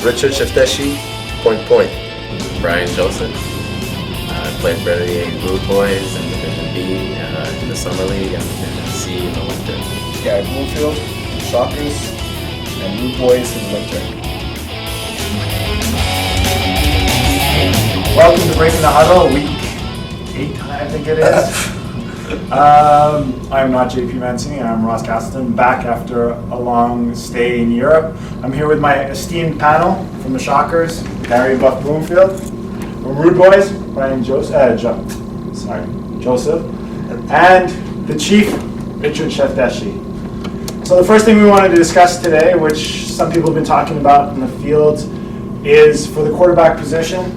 Richard Shefteshy, point. Bryan Joseph. I played for the Blue Boys in Division B in the summer league and Division C in the winter. Yeah, Bloomfield, Shockers, and Blue Boys in the winter. Welcome to Breaking the Huddle, week 8, I think it is. I'm not JP Mancini, I'm Ross Castleton, back after a long stay in Europe. I'm here with my esteemed panel from the Shockers, Gary Buff Bloomfield, from Rude Boys, Bryan Joseph, and the Chief, Richard Shefteshy. So the first thing we wanted to discuss today, which some people have been talking about in the field, is for the quarterback position.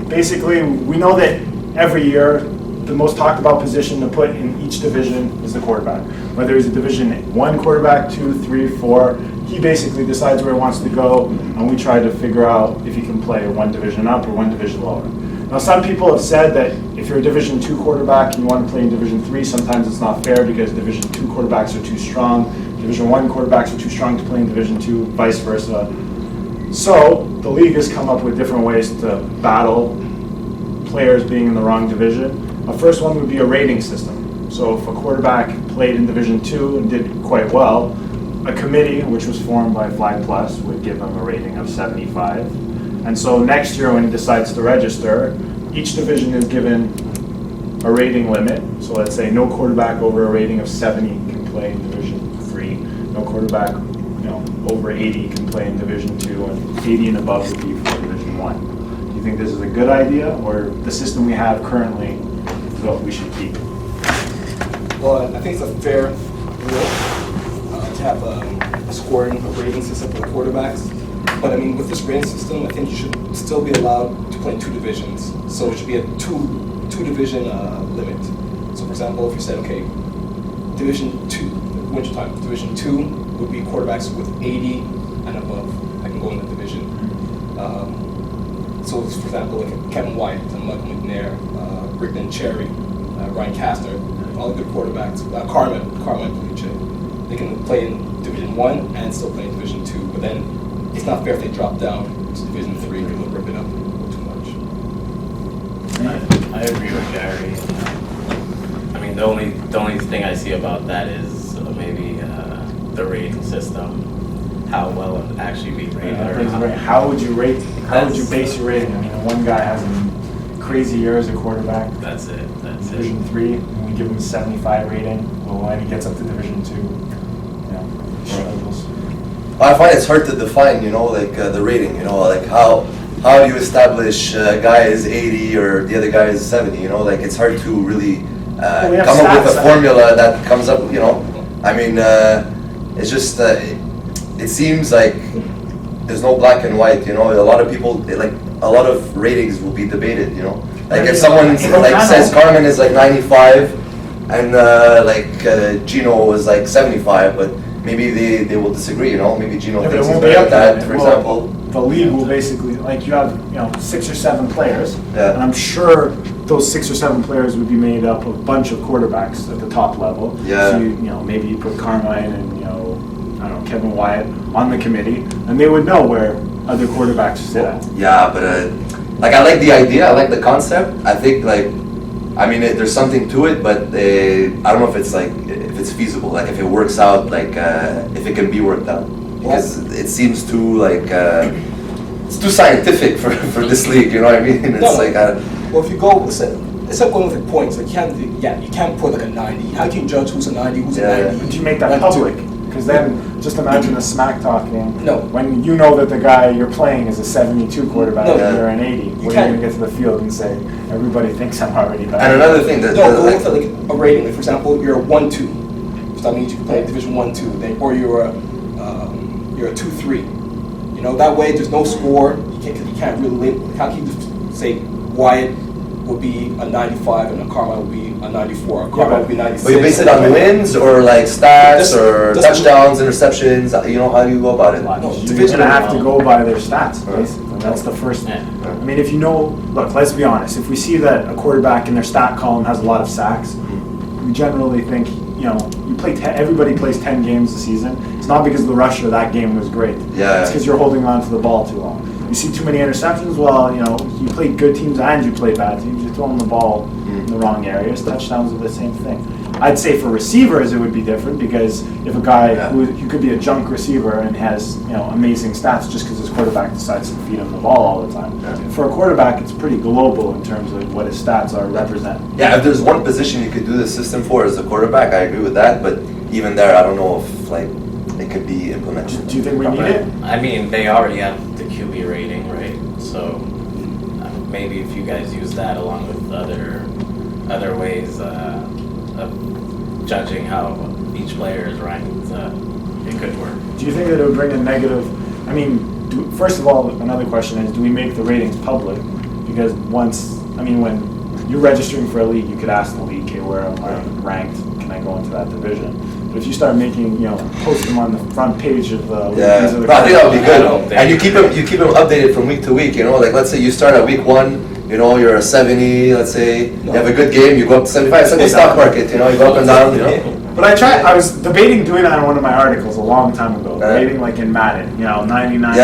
Basically, we know that every year, the most talked about position to put in each division is the quarterback. Whether he's a Division 1 quarterback, 2, 3, 4, he basically decides where he wants to go, and we try to figure out if he can play one division up or one division lower. Now, some people have said that if you're a Division 2 quarterback and you want to play in Division 3, sometimes it's not fair because Division 2 quarterbacks are too strong, Division 1 quarterbacks are too strong to play in Division 2, vice versa. So, the league has come up with different ways to battle players being in the wrong division. The first one would be a rating system. So if a quarterback played in Division 2 and did quite well, a committee, which was formed by Flag Plus, would give him a rating of 75. And so next year when he decides to register, each division is given a rating limit. So let's say no quarterback over a rating of 70 can play in Division 3. No quarterback over 80 can play in Division 2, and 80 and above would be for Division 1. Do you think this is a good idea, or the system we have currently is what we should keep? Well, I think it's a fair rule to have a scoring, a rating system for the quarterbacks. But I mean, with this rating system, I think you should still be allowed to play in 2 divisions. So it should be a two division limit. So for example, if you said, okay, Division 2, wintertime, Division 2 would be quarterbacks with 80 and above. I can go in that division. So for example, like Kevin White, Michael McNair, Rickman Cherry, Ryan Castner, all the good quarterbacks. Carmen Pulice, they can play in Division 1 and still play in Division 2, but then it's not fair if they drop down to Division 3 because they'll rip it up too much. I agree with Gary. I mean, the only thing I see about that is maybe the rating system, how well it actually be rated. How would you rate? How would you base your rating? I mean, one guy has a crazy year as a quarterback. That's it. Division 3, and we give him a 75 rating. Well, when he gets up to Division 2, struggles. I find it's hard to define, the rating, like how do you establish a guy is 80 or the other guy is 70, it's hard to really come up with a formula that comes up, I mean, it's just, it seems like there's no black and white, a lot of people, a lot of ratings will be debated, Like if someone says Carmen is 95 and Gino is 75, but maybe they will disagree, Maybe Gino thinks he's better than that, for example. The league will basically, you have 6 or 7 players, yeah. And I'm sure those 6 or 7 players would be made up of a bunch of quarterbacks at the top level. Yeah. So maybe you put Carmine and Kevin Wyatt on the committee, and they would know where other quarterbacks sit at. Yeah, but I like the idea, I like the concept. I think there's something to it, but I don't know if it's feasible, if it works out, if it can be worked out, because it seems too it's too scientific for this league. You know what I mean? It's well, if you go, it's like going with points. You can't put a 90. How can you judge who's a 90, who's a 90? But you make that public. Because then, just imagine a smack talking. No. When you know that the guy you're playing is a 72 quarterback and you're an 80, you are you going to get to the field and say, everybody thinks I'm already better? And another thing that... No, go with a rating. For example, you're a 1-2. So that means you can play Division 1-2. Or you're a 2-3. That way there's no score. You can't really label. How can you just say Wyatt would be a 95 and a Carmine would be a 94. Carmine would be 96. But you base it on wins or stats or touchdowns, interceptions? How do you go about it? You're going to have to go by their stats, basically. That's the first thing. I mean, if look, let's be honest. If we see that a quarterback in their stat column has a lot of sacks, we generally think, everybody plays 10 games a season. It's not because the rusher that game was great. Yeah. It's because you're holding on to the ball too long. you see too many interceptions. Well, you play good teams and you play bad teams. You're throwing the ball in the wrong areas. Touchdowns are the same thing. I'd say for receivers it would be different because if a guy who could be a junk receiver and has amazing stats just because his quarterback decides to feed him the ball all the time. Yeah. For a quarterback, it's pretty global in terms of what his stats are represent. Yeah, if there's one position you could do the system for as a quarterback, I agree with that. But even there, I don't know if it could be implemented. Do you think we need it? I mean, they already have the QB rating, right? So maybe if you guys use that along with other ways of judging how each player is ranked, it could work. Do you think that it would bring a negative? I mean, first of all, another question is: do we make the ratings public? Because when you're registering for a league, you could ask the league, "Okay, where am I ranked? Can I go into that division?" But if you start making, post them on the front page of the league, I think that would be good. And you keep them updated from week to week. Like let's say you start at week 1. You're a 70, let's say, you have a good game, you go up to 75, it's like the stock market, you go up and down, But I was debating doing that in one of my articles a long time ago, debating like in Madden, 99,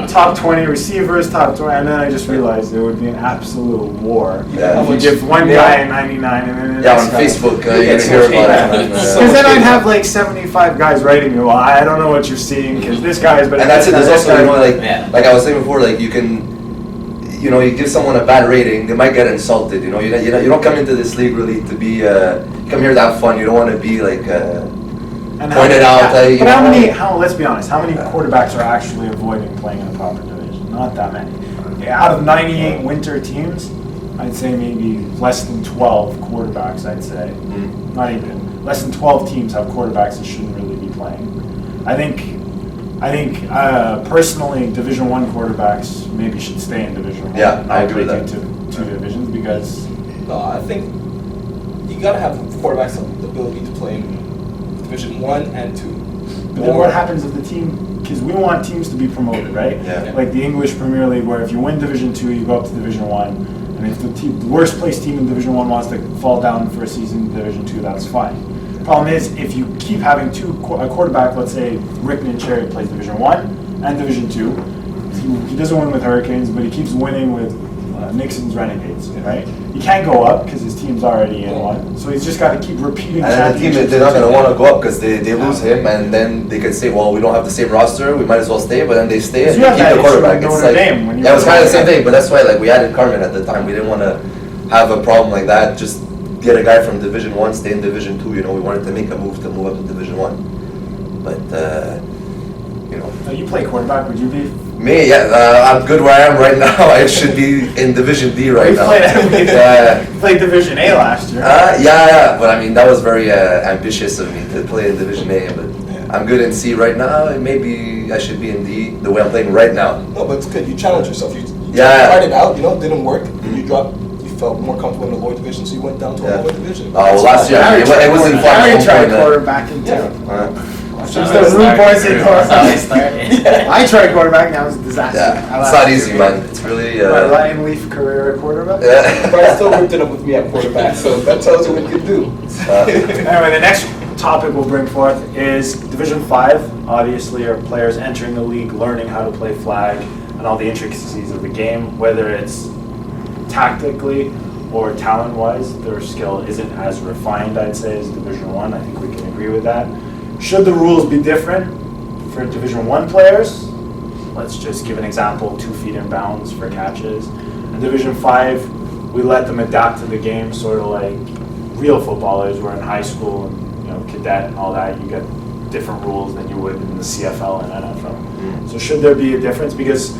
top 20 receivers, top 20, and then I just realized it would be an absolute war. Yeah. If you give one guy a 99 and then the on next guy. Facebook, you're going to hear about it. Because then I'd have like 75 guys writing me, well, I don't know what you're seeing, because this guy is better. And that's it, there's also, like I was saying before, like you can, you give someone a bad rating, they might get insulted. You don't come into this league really to be. You come here to have fun. You don't want to be like pointed out. Let's be honest. How many quarterbacks are actually avoiding playing in a proper division? Not that many. Out of 98 winter teams, I'd say maybe less than 12 quarterbacks. I'd say not even less than 12 teams have quarterbacks that shouldn't really be playing. I think personally, Division I quarterbacks maybe should stay in Division I. Yeah, I agree with that. Two divisions because. I think you gotta have quarterbacks have the ability to play in Division I and II. But then what happens if the team? Because we want teams to be promoted, right? Yeah. Like the English Premier League, where if you win Division II, you go up to Division I, and if the worst placed team in Division I wants to fall down for a season in Division II, that's fine. Problem is, if you keep having a quarterback, let's say Rickman Cherry plays Division I and Division II, he doesn't win with Hurricanes, but he keeps winning with Nixon's Renegades, right? He can't go up because his team's already in one, so he's just got to keep repeating. And the team, they're not going to want to go up because they lose him, and then they can say, well, we don't have the same roster, we might as well stay, but then they stay and they keep the quarterback. It's like, it was kind of the same thing, but that's why we added Carmen at the time. We didn't want to have a problem like that. Just get a guy from Division I, stay in Division II. We wanted to make a move to move up to Division I. But you play quarterback, would you be? Me, yeah. I'm good where I am right now. I should be in Division D right now. You played Division A last year. Yeah. But I mean, that was very ambitious of me to play in Division A. But I'm good in C right now. Maybe I should be in D the way I'm playing right now. No, but it's good. You challenge yourself. You tried it out. Didn't work. You dropped. Felt more comfortable in the lower division, so you went down to a lower division. Oh, last year it wasn't fun. I tried quarterback in two. I tried quarterback, now it's a disaster. Yeah, it's not easy, man. It's really. My Ryan Leaf career at quarterback. Yeah. But I still ripped it up with me at quarterback, so that tells you what you can do. Anyway, the next topic we'll bring forth is Division 5. Obviously, are players entering the league, learning how to play flag and all the intricacies of the game, whether it's tactically or talent-wise, their skill isn't as refined, I'd say, as Division I. I think we can agree with that. Should the rules be different for Division I players? Let's just give an example, 2 feet in bounds for catches. In Division 5, we let them adapt to the game, sort of like real footballers were in high school and cadet and all that. You get different rules than you would in the CFL and NFL. So should there be a difference? Because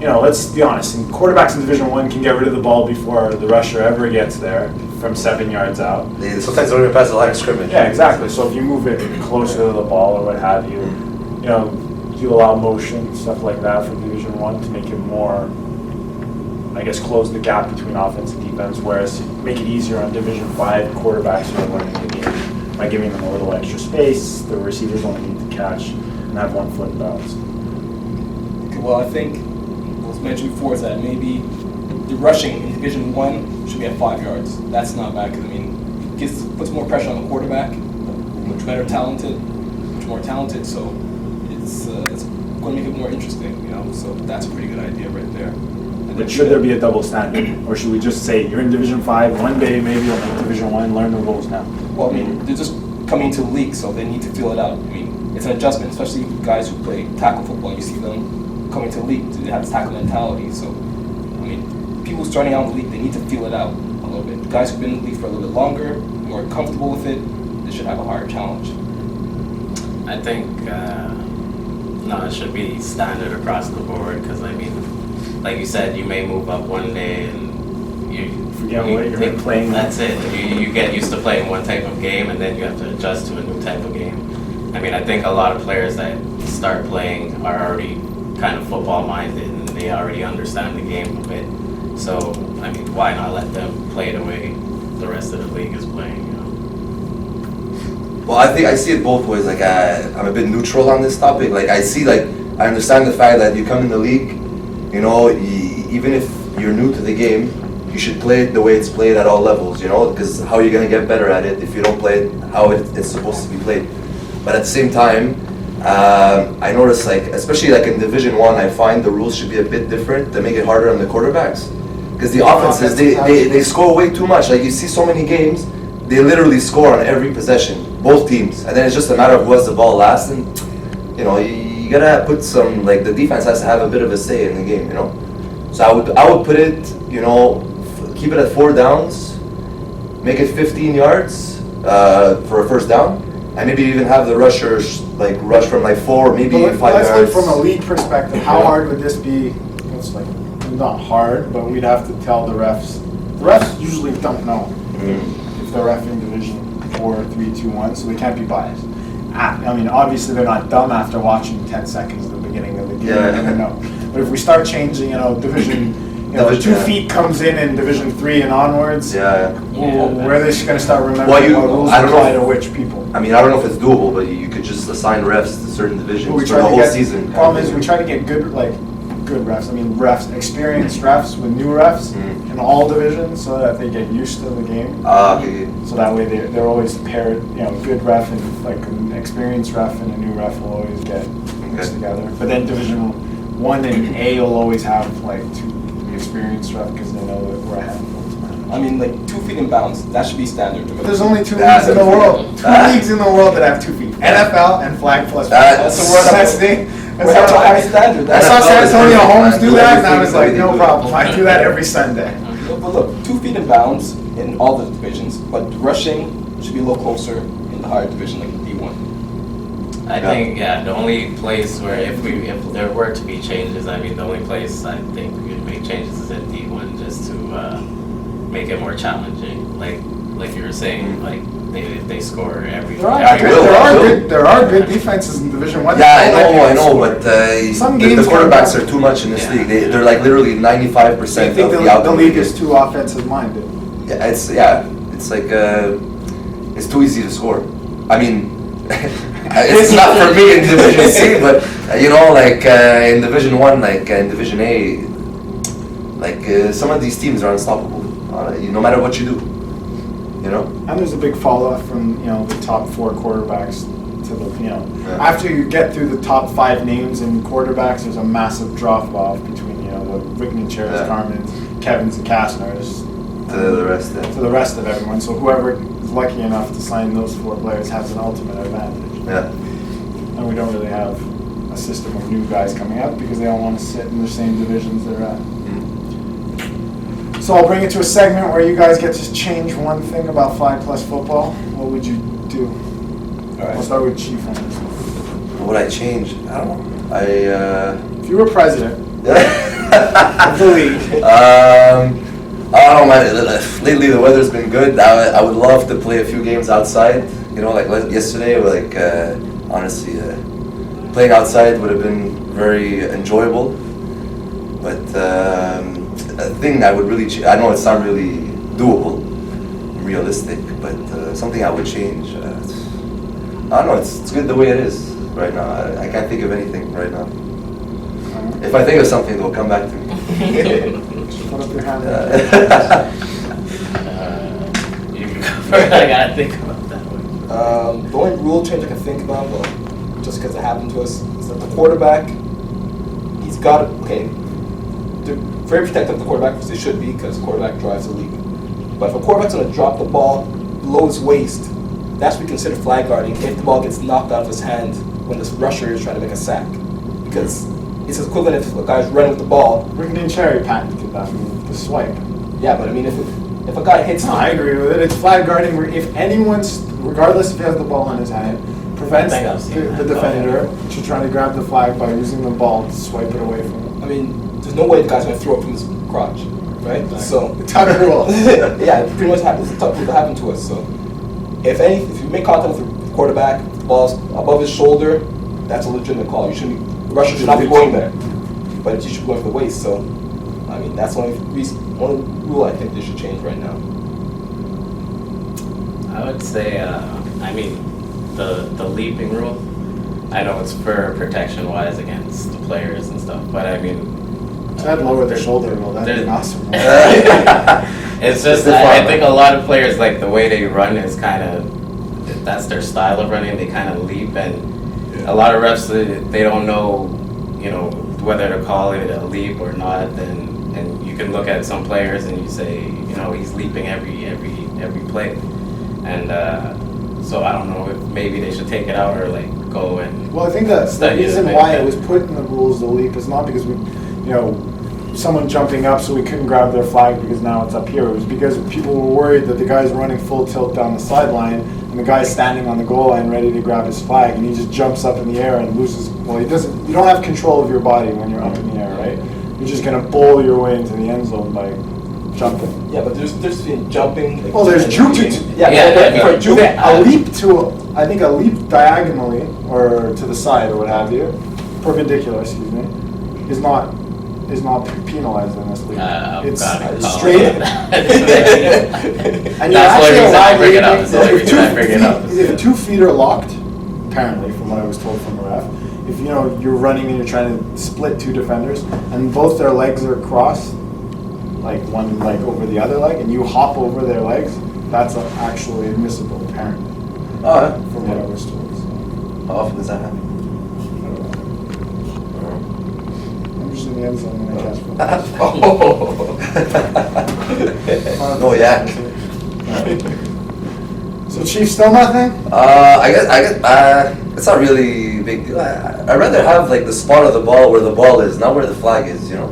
let's be honest, quarterbacks in Division I can get rid of the ball before the rusher ever gets there from 7 yards out. They sometimes don't even pass the line of scrimmage. Yeah, exactly. So if you move it closer to the ball or what have you, you allow motion, stuff like that for Division I to make it more, close the gap between offense and defense, whereas make it easier on Division 5 quarterbacks who are learning the game by giving them a little extra space. The receivers only need to catch and have 1 foot in bounds. Well, I think mentioned before is that maybe the rushing in Division I should be at 5 yards. That's not bad because it puts more pressure on the quarterback, much more talented. So it's going to make it more interesting, you know. So that's a pretty good idea right there. And But should there be a double standard, or should we just say you're in Division 5 one day, maybe you'll make Division 1, learn the rules now? Well, I mean, they're just coming to the league, so they need to feel it out. I mean, it's an adjustment, especially guys who play tackle football. You see them coming to the league, they have this tackle mentality. So, I mean, people starting out in the league, they need to feel it out a little bit. Guys who've been in the league for a little bit longer, more comfortable with it, they should have a harder challenge. I think, no, it should be standard across the board, because I mean, like you said, you may move up one day and you Forget what you're playing. That's it. You get used to playing one type of game, and then you have to adjust to a new type of game. I mean, I think a lot of players that start playing are already kind of football minded, and they already understand the game a bit. So, I mean, why not let them play the way the rest of the league is playing? You know? Well, I think I see it both ways. Like I'm a bit neutral on this topic. Like I understand the fact that you come in the league, you know, even if you're new to the game, you should play it the way it's played at all levels, you know, because how are you going to get better at it if you don't play it how it's supposed to be played? But at the same time, I notice, like, especially like in Division 1, I find the rules should be a bit different to make it harder on the quarterbacks. Because the offenses, they score way too much. Like, you see so many games, they literally score on every possession, both teams. And then it's just a matter of who has the ball last. And, you know, you got to put some, like, the defense has to have a bit of a say in the game, you know. So I would put it, you know, keep it at 4 downs, make it 15 yards for a first down, and maybe even have the rushers like rush from like 4, maybe 5 Let's yards. look from a league perspective. How hard would this be? It's like not hard, but we'd have to tell the refs. The refs usually don't know if they're reffing Division 4, 3, 2, 1, so they can't be biased. I mean, obviously they're not dumb after watching 10 seconds at the beginning of the game. Yeah. They never know. But if we start changing, you know, Division. You know, 2 feet comes in Division 3 and onwards. Yeah. Where are they going to start remembering what rules I don't apply know to which people? I mean, I don't know if it's doable, but you could just assign refs to certain divisions for the whole season. Problem is, we try to get good refs. I mean, experienced refs with new refs in all divisions, so that they get used to the game. Okay. So that way they're always paired. You know, good ref and like an experienced ref and a new ref will always get mixed together. But then Division 1 and A will always have like 2 experienced ref because they know that we're a handful to manage. I mean, like 2 feet in bounds, that should be standard. But there's only 2 leagues in the world. 2 leagues in the world that have 2 feet. NFL and flag plus. That's the word that's the. We have a high standard. I saw San Antonio Holmes do that, and I was like, no Everything problem. I do that every Sunday. But look, 2 feet in bounds in all the divisions, but rushing should be a little closer in the higher division, like D1. I think, the only place where if there were to be changes, I mean, the only place I think we would make changes is in D1 just to make it more challenging. Like you were saying, like they score every. There are good defenses in Division 1. Yeah, I know, but Some the games quarterbacks are too much in this league. They're like literally 95% of the outcome. The league is too offensive minded. Yeah, it's like it's too easy to score. I mean, it's not for me in Division C, but you know, like in Division 1, like in Division A, like some of these teams are unstoppable. No matter what you do. You know? And there's a big fall off from, you know, the top 4 quarterbacks to the, you know, after you get through the top 5 names in quarterbacks, there's a massive drop off between, you know, the Rickman, Chairs, Carmens, Kevins, and Kastners to the rest. To the rest of everyone. So whoever is lucky enough to sign those 4 players has an ultimate advantage. Yeah. And we don't really have a system of new guys coming up because they all want to sit in the same divisions they're at. So I'll bring it to a segment where you guys get to change one thing about 5+ football. What would you do? All right. We'll start with Chief on this. What would I change? I don't know. If you were president of the league. I don't know, man. Lately the weather's been good. I would love to play a few games outside. You know, like yesterday, like honestly, playing outside would have been very enjoyable. But a thing I would really I know it's not really doable, realistic, but something I would change. I don't know, it's good the way it is right now. I can't think of anything right now. If I think of something, it'll come back to me. Put up your hand. You can go for it. I gotta think about that one. The only rule change I can think about, well, just because it happened to us, is that the quarterback got to, okay, they're very protective of the quarterback, because they should be, because the quarterback drives the league. But if a quarterback's going to drop the ball below his waist, that's what we consider flag guarding if the ball gets knocked out of his hand when this rusher is trying to make a sack. Because it's equivalent if a guy's running with the ball. Rickman and Cherry patented that, the swipe. Yeah, but I mean, if a guy hits... No, I agree with it. It's flag guarding where if anyone's, regardless if he has the ball in his hand, prevents the defender to try to grab the flag by using the ball to swipe it away from him. I mean, there's no way the guy's going to throw it from his crotch, right? Exactly. So... Tucker rules. Yeah, it pretty much happens. It's tough to happen to us, so... If you make contact with the quarterback, the ball's above his shoulder, that's a legitimate call. You shouldn't be, the rusher should not be going there, but you should be going for the waist. So, I mean, that's the only rule I think they should change right now. I would say, I mean, the leaping rule, I know it's for protection-wise against the players and stuff, but I mean... So I'd lower the shoulder rule, that'd be awesome. It's just, I think a lot of players, like, the way they run is kind of, that's their style of running, they kind of leap, and a lot of refs, they don't know, you know, whether to call it a leap or not, and you can look at some players and you say, you know, he's leaping every play, and so I don't know if maybe they should take it out or, like, go and... Well, I think the reason why it was put in the rules, the leap, is not because we, you know, someone jumping up so we couldn't grab their flag because now it's up here. It was because people were worried that the guy's running full tilt down the sideline and the guy's standing on the goal line ready to grab his flag, and he just jumps up in the air and loses. Well, he doesn't. You don't have control of your body when you're up in the air, right? You're just gonna bowl your way into the end zone by jumping. Yeah, but there's between jumping. Like, well, there's juking. For juking, a leap I think a leap diagonally or to the side or what have you, perpendicular, excuse me, is not penalized in this league. It's straight. And you're actually allowed if 2 feet are locked, apparently, from what I was told from the ref, if you know you're running and you're trying to split 2 defenders and both their legs are crossed, like one leg over the other leg, and you hop over their legs, that's actually admissible, apparently. From what I was told. So. How often does that happen? In the end zone when I catch No, yeah. So Chief, still nothing? I guess it's not really big deal. I'd rather have like the spot of the ball where the ball is, not where the flag is. You know,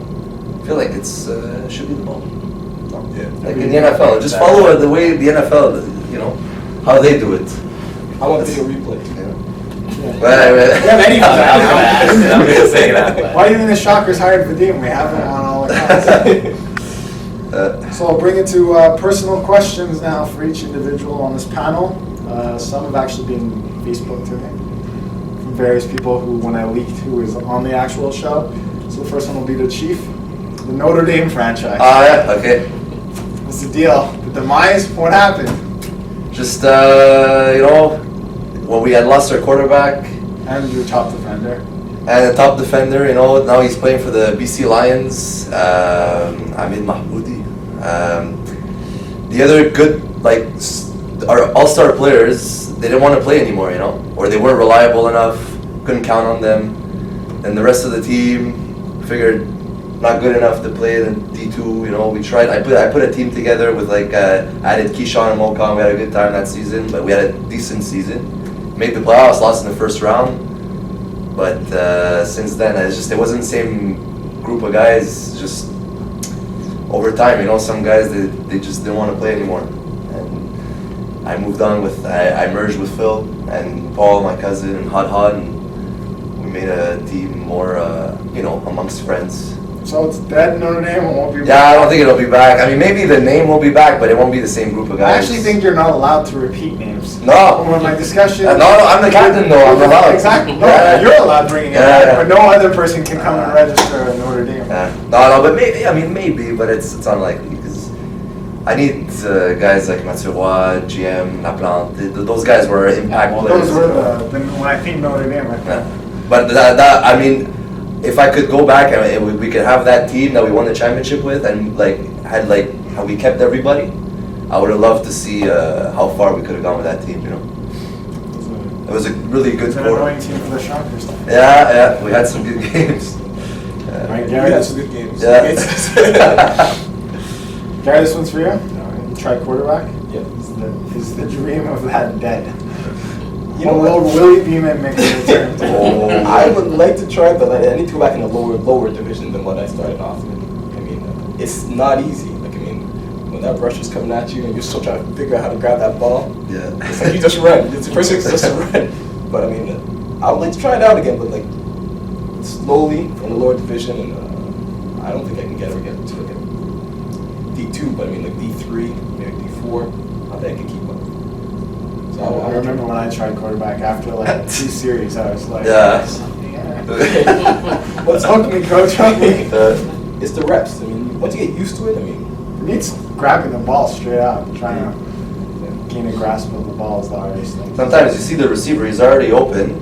I feel like it's should be the ball. No? Yeah. Like in the NFL, just follow the way the NFL, you know, how they do it. I want to see a replay. Right. We have any of that now. I'm going to say that. Why do you think the Shockers hired Vadim? We have him on all accounts. So I'll bring it to personal questions now for each individual on this panel. Some have actually been Facebook to me from various people who, when I leaked who was on the actual show. So the first one will be the Chief, the Notre Dame franchise. Yeah, okay. What's the deal? The demise? What happened? Just, you know, when we had lost our quarterback. And your top defender. And the top defender, you know, now he's playing for the BC Lions, Ahmed Mahmoudi. The other good, like, our all-star players, they didn't want to play anymore, you know, or they weren't reliable enough, couldn't count on them. And the rest of the team figured not good enough to play in D2, you know, we tried, I put a team together with like, added Keyshawn and Mokan, we had a good time that season, but we had a decent season. Made the playoffs, lost in the first round, but since then it wasn't the same group of guys. Just over time, you know, some guys they just didn't want to play anymore, and I moved on with I merged with Phil and Paul, my cousin, and Huddle, and we made a team more you know, amongst friends. So it's dead, Notre Dame, it won't be back? Yeah, I don't think it'll be back. I mean, maybe the name will be back, but it won't be the same group of guys. I actually think you're not allowed to repeat names. No. When my discussion... No, I'm the captain though, I'm allowed. Exactly. No, you're allowed bringing it back, but no other person can come and register in Notre Dame. No, but maybe, I mean, maybe, but it's unlikely, because I need guys like Mathieu Roy, GM, Laplante, those guys were impact players. Those were when I think Notre Dame, I think. But that, I mean, if I could go back and we could have that team that we won the championship with and like had like how we kept everybody, I would have loved to see how far we could have gone with that team, you know. It was a really good It's an annoying team for the Shockers. Yeah, we had some good games. All right, He Gary. had some good games. Yeah. Gary, this one's for you. You tried quarterback. Yeah. Is the dream of that dead? You know Will what? Willie Beeman make a return? I would like to try, but I need to go back in a lower division than what I started off in. I mean, it's not easy. Like, I mean, when that rush is coming at you and you're still trying to figure out how to grab that ball, Yeah. it's like you just run. It's the first thing is just to run. But I mean, I would like to try it out again, but like slowly in the lower division, and I don't think I can get to like a D2, but I mean like D3, maybe D4. I think I can keep up. So I remember when I tried quarterback after like 2 series, I was like, Yeah. What's Hook me, coach, hook me. It's the reps. I mean, once you get used to it, I mean, For me, it's grabbing the ball straight out, trying to gain a grasp of the ball is the hardest thing. Sometimes you see the receiver, he's already open,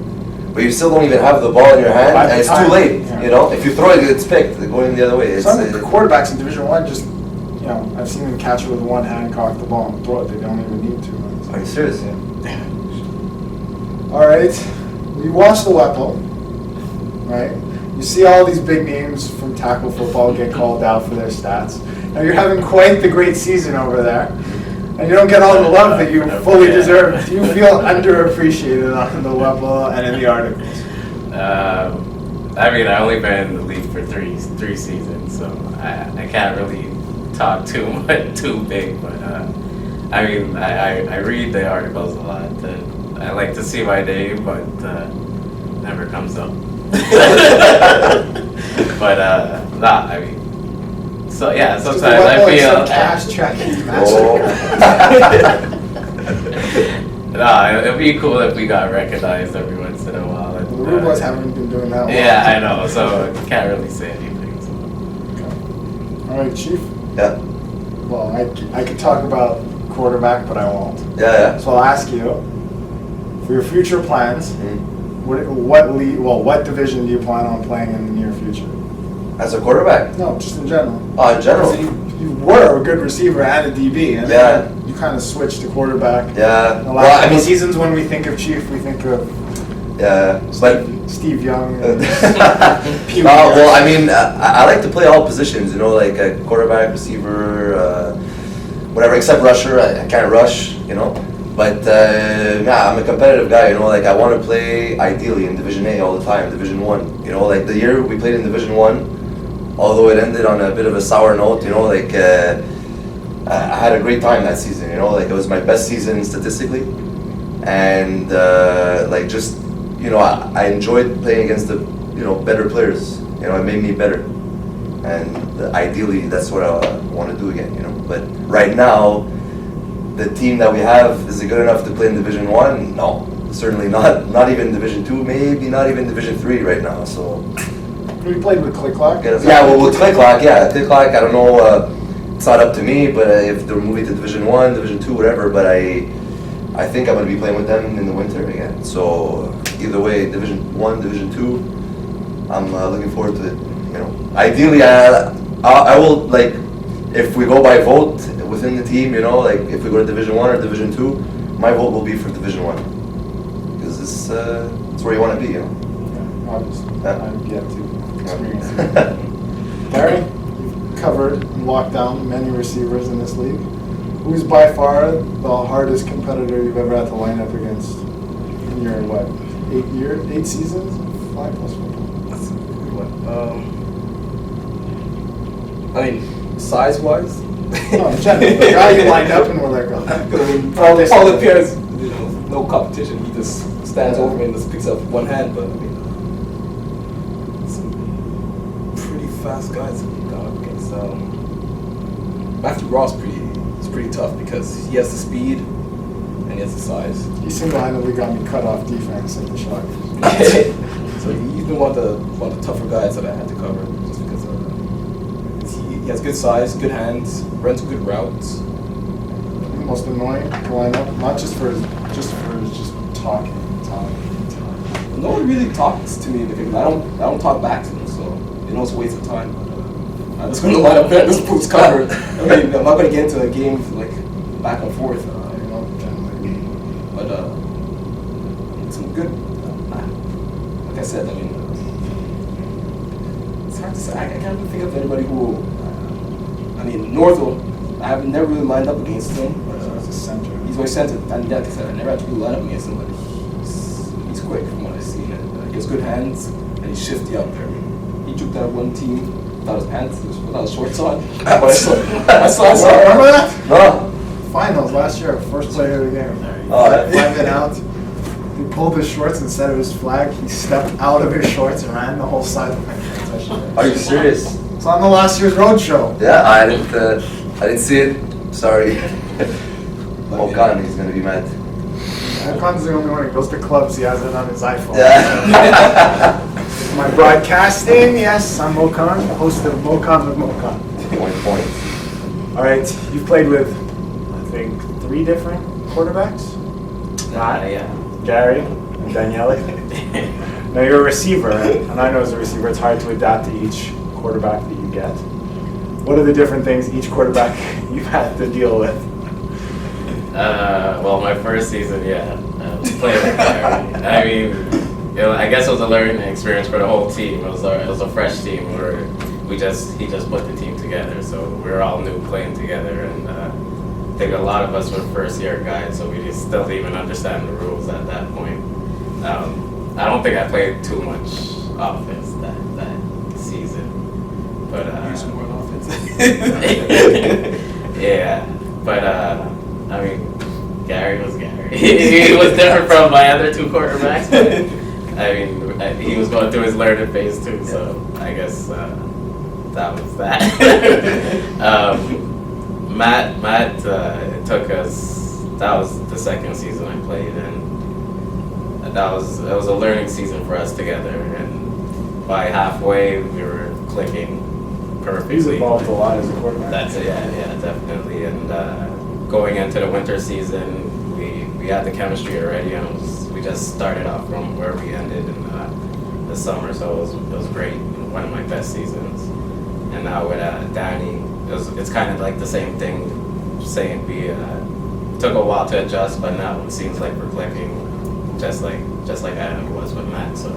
but you still don't even have the ball in your hand, By the and it's time- too late. yeah. You know, if you throw it, it's picked. Going the other way. It's, Some quarterbacks in Division One just, you know, I've seen them catch it with one hand, cock the ball, and throw it. They don't even need to. Are you serious? All right, you watch the Weapon, right? You see all these big names from tackle football get called out for their stats. Now you're having quite the great season over there, and you don't get all the love that you fully deserve. Do you feel underappreciated on the Weapon and in the articles? I mean, I only been in the league for three seasons, so I can't really talk too much, too big. But I mean, I read the articles a lot. I like to see my name, but never comes up. But nah, I mean, so yeah, sometimes I feel. Cash checking. Nah, it'd be cool if we got recognized every once in a while. The Rude Boys haven't been doing that. Yeah, I know, so I can't really say anything. So. All right, Chief. Yeah. Well, I could talk about quarterback, but I won't. Yeah. So I'll ask you, for your future plans, what division do you plan on playing in the near future? As a quarterback? No, just in general. Oh, in general. You were a good receiver and a DB, and Yeah. then you kind of switched to quarterback. Yeah. The Well, last I mean, seasons when we think of Chief, we think of yeah, but. Steve Young. And Well, I mean, I like to play all positions, you know, like a quarterback, receiver, whatever, except rusher. I can't rush, you know. But, I'm a competitive guy, you know, like I want to play ideally in Division A all the time, Division 1. You know, like the year we played in Division 1, although it ended on a bit of a sour note, you know, like I had a great time that season, you know, like it was my best season statistically. And, like just, you know, I enjoyed playing against the, you know, better players. You know, it made me better. And ideally, that's what I want to do again, you know. But right now, the team that we have, is it good enough to play in Division 1? No, certainly not. Not even Division 2, maybe not even Division 3 right now. So. We played with Click-Clack. Yeah, well, with Click-Clack, yeah. Click-Clack, I don't know, it's not up to me, but if they're moving to Division 1, Division 2, whatever, but I think I'm going to be playing with them in the winter again. So either way, Division 1, Division 2, I'm looking forward to it. You know, ideally, I will, like, if we go by vote within the team, you know, like if we go to Division 1 or Division 2, my vote will be for Division 1 because it's where you want to be, you know. Yeah, obviously. Yeah. I've yet to experience it. Gary, you've covered and locked down many receivers in this league. Who's by far the hardest competitor you've ever had to line up against in your, 8 seasons? 5 plus 4? that's a good one. I mean, size-wise. No, in general, the guy you lined up and we're like, oh. I mean, Paul appears, you know, no competition. He just stands over me and just picks up one hand. But I mean, some pretty fast guys that we got up against. Matthew Ross it's pretty tough because he has the speed and he has the size. He single-handedly got me cut off defense at the Shockers. So he's been one of the tougher guys that I had to cover just because he has good size, good hands, runs good routes. The most annoying to line up, not just for his talking. No one really talks to me because I don't talk back to them, so you know it's a waste of time. But, I'm just going to line up there. This pool's covered. I mean, I'm not going to get into a game like back and forth. But some good. Like I said, I mean, it's have to say, I can't really think of anybody who. I mean, Northwell, I have never really lined up against him. But, He's a center. he's always center. And like I said, I never had to really line up against him, but he's quick from what I've seen. And, he has good hands, and he's shifty out there. He took that one team without his pants, without his shorts on. But I saw. Remember that? No. Finals last year, first player of the game. Oh, yeah. 5 minutes out. He pulled his shorts instead of his flag. He stepped out of his shorts and ran the whole sideline. Are you serious? It's on the last year's road show. Yeah, I didn't see it. Sorry. Mokan, he's gonna be mad. Mokan's the only one who goes to clubs. He has it on his iPhone. Yeah. My broadcasting, yes, I'm Mokan, host of Mokan with Mokan. Point. All right, you've played with, I think, 3 different quarterbacks. Yeah. Gary and Daniele. Now you're a receiver, and I know as a receiver it's hard to adapt to each quarterback that you get. What are the different things each quarterback you've had to deal with? Well, my first season, playing with Gary. I mean, I guess it was a learning experience for the whole team. It was a fresh team where he just put the team together. So we were all new playing together, and I think a lot of us were first-year guys, so we just still didn't even understand the rules at that point. I don't think I played too much offense that season, but Use more offense. yeah. But I mean, Gary was Gary. He was different from my other 2 quarterbacks, but I mean, he was going through his learning phase too. So I guess that was that. Matt took us. That was the second season I played, and it was a learning season for us together. And by halfway, we were clicking perfectly. He's evolved a lot as a quarterback. That's it. Yeah, definitely. And going into the winter season, we had the chemistry already, and we just started off from where we ended in the summer. So it was great. One of my best seasons. And now with Danny, it's kind of like the same thing. Saying we took a while to adjust, but now it seems like we're clicking, just like I was with Matt. So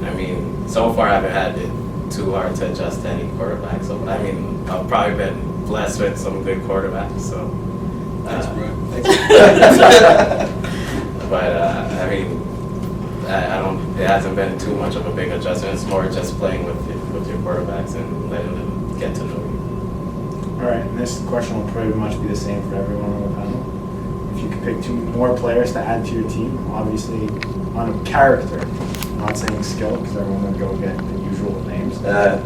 I mean, so far I haven't had it too hard to adjust to any quarterback. So I mean, I've probably been blessed with some good quarterbacks. So Thanks, bro. Thanks. but I mean, I don't. It hasn't been too much of a big adjustment. It's more just playing with your quarterbacks and letting them get to know you. All right, and this question will pretty much be the same for everyone on the panel. If you could pick 2 more players to add to your team, obviously on a character, I'm not saying skill because everyone would go get the usual names.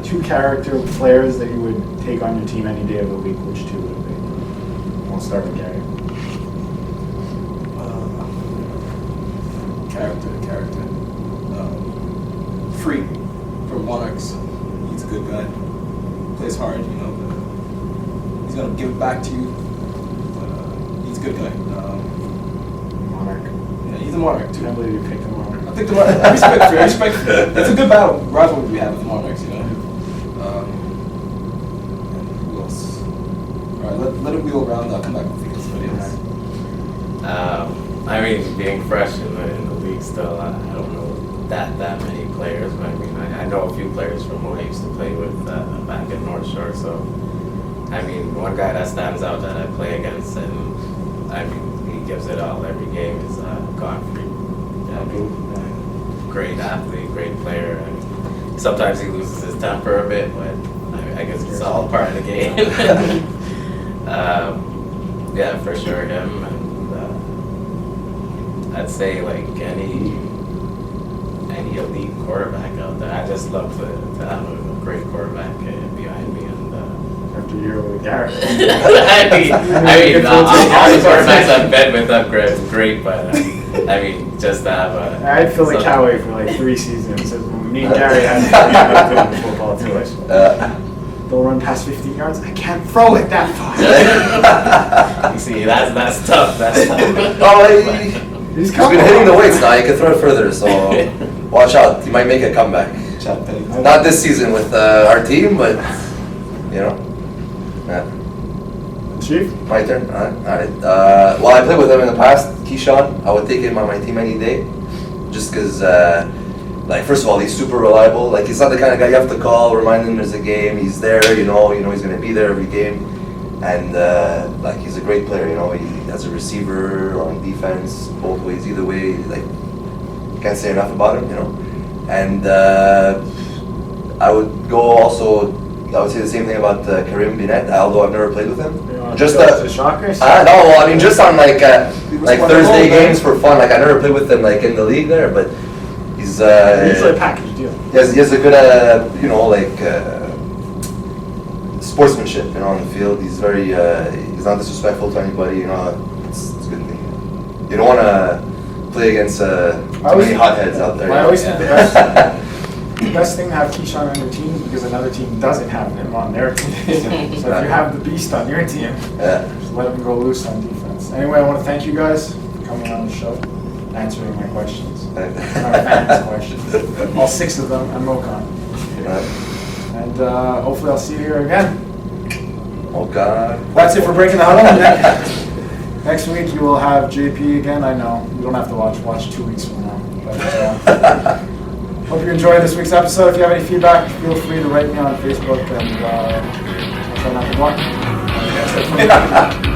2 character players that you would take on your team any day of the week, which 2 would it be? We'll start with Gary. Character. Free from Monarchs. He's a good guy. Plays hard, you know. He's gonna give it back to you. But he's a good guy. Monarch. Yeah, he's a Monarch I too. can't believe you picked a Monarch. I think the Monarch. I respect. It's a good battle rivalry we have with the Monarchs, you know. And who else? All right, let it wheel around. I'll come back and think of somebody else. I mean, being fresh in the league still, I don't know that many players, but I mean, I know a few players from who I used to play with back in North Shore. So, I mean, one guy that stands out that I play against, and I mean, he gives it all every game is Godfrey. I mean, great athlete, great player. I mean, sometimes he loses his temper a bit, but I guess it's all part of the game. Yeah, for sure him. And I'd say like any elite quarterback out there. I just love to have a great quarterback behind me. And After you're with Gary. I mean, all the quarterbacks I've been with have great, but I mean, just to have a. I had Philly Coway for like 3 seasons. Me and Gary had to do football too. They'll run past 50 yards. I can't throw it that far. You see, that's tough. That's tough. Oh, He's he's been hitting the weights now. He can throw it further, so watch out. He might make a comeback. Not this season with our team, but you know. Yeah. Chief? My turn. All right. Well, I played with him in the past. Keyshawn, I would take him on my team any day, just because like first of all, he's super reliable. Like he's not the kind of guy you have to call, remind him there's a game. He's there, you know he's gonna be there every game, and like he's a great player. You know, he as a receiver or on defense, both ways, either way, like can't say enough about him. You know, and I would go also. I would say the same thing about Karim Binet, although I've never played with him. Just the Shockers? no, well, I mean just on like one Thursday of those, games for fun. Like I never played with him like in the league there, but he's Usually a package deal. he has a good sportsmanship, you know, on the field. He's very he's not disrespectful to anybody. You know, it's a good thing. You don't want to play against too many hotheads out there. I always think the best thing to have Keyshawn on your team is because another team doesn't have him on their team. So if you have the beast on your team, just let him go loose on defense. Anyway, I want to thank you guys for coming on the show, answering my questions, my fans' questions, all 6 of them on MoCon. And hopefully I'll see you here again. Oh God. That's it for Breaking the Huddle. Next week you will have JP again. I know you don't have to watch 2 weeks from now. But, hope you enjoyed this week's episode. If you have any feedback, feel free to write me on Facebook and I'll try not to block you.